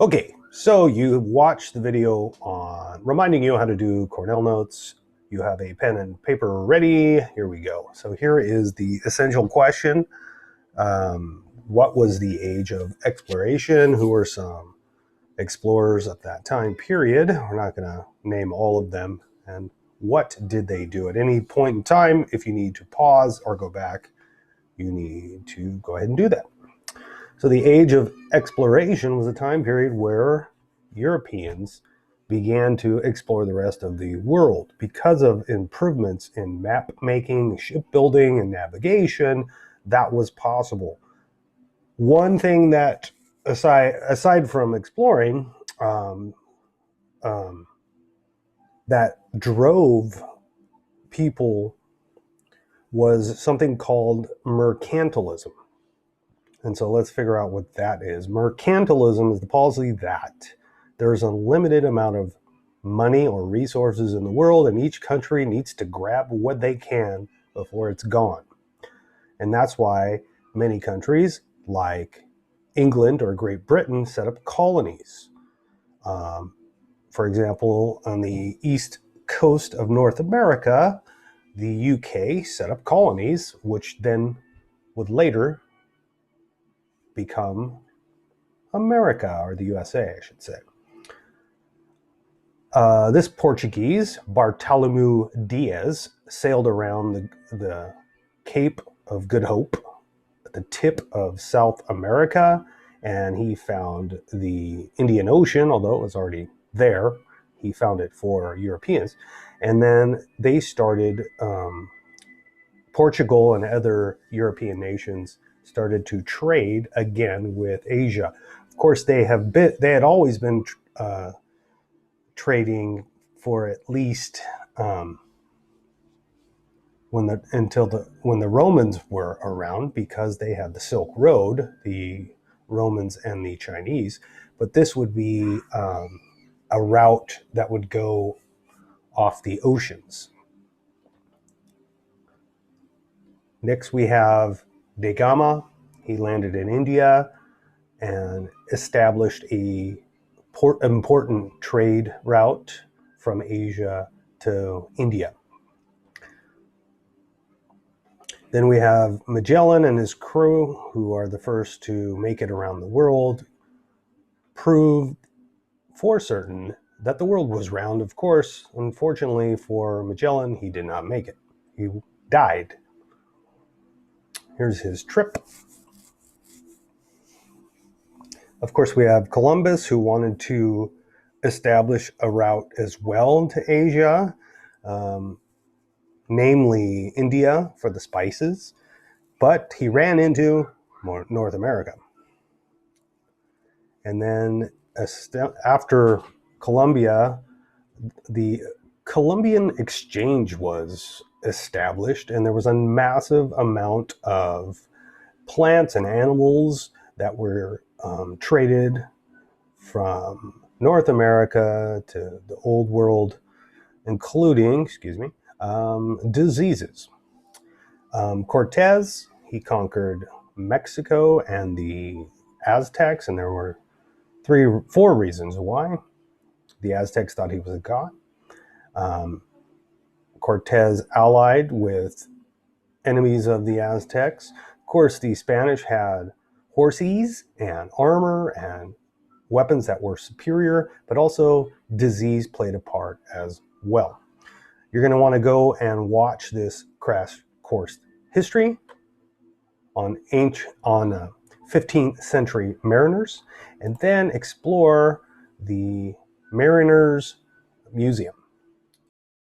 Okay, so you watched the video on reminding you how to do Cornell notes. You have a pen and paper ready. Here we go. So here is the essential question. What was the age of exploration? Who were some explorers at that time period? We're not going to name all of them. And what did they do at any point in time? If you need to pause or go back, you need to go ahead and do that. So the age of exploration was a time period where Europeans began to explore the rest of the world. Because of improvements in map making, shipbuilding, and navigation, that was possible. One thing that, aside from exploring, that drove people was something called mercantilism. And so let's figure out what that is. Mercantilism is the policy that there's a limited amount of money or resources in the world, and each country needs to grab what they can before it's gone. And that's why many countries, like England or Great Britain, set up colonies. For example, on the east coast of North America, the UK set up colonies, which then would later become America, or the USA, I should say. This Portuguese, Bartolomeu Dias, sailed around the Cape of Good Hope at the tip of South America, and he found the Indian Ocean, although it was already there. He found it for Europeans. And then they started, Portugal and other European nations started to trade again with Asia. Of course, they had always been trading for at least when the Romans were around, because they had the Silk Road, the Romans and the Chinese. But this would be a route that would go off the oceans. Next, we have Da Gama. He landed in India and established a important trade route from Asia to India. Then we have Magellan and his crew, who are the first to make it around the world, proved for certain that the world was round. Of course, unfortunately for Magellan, he did not make it. He died. Here's his trip. Of course, we have Columbus, who wanted to establish a route as well to Asia, namely India for the spices, but he ran into North America. And then after Columbia, the Columbian Exchange was established, and there was a massive amount of plants and animals that were traded from North America to the Old World, including, diseases. Cortez, he conquered Mexico and the Aztecs, and there were 4 reasons why. The Aztecs thought he was a god. Cortez allied with enemies of the Aztecs. Of course, the Spanish had horses and armor and weapons that were superior, but also disease played a part as well. You're going to want to go and watch this crash course history on 15th century mariners, and then explore the Mariners Museum.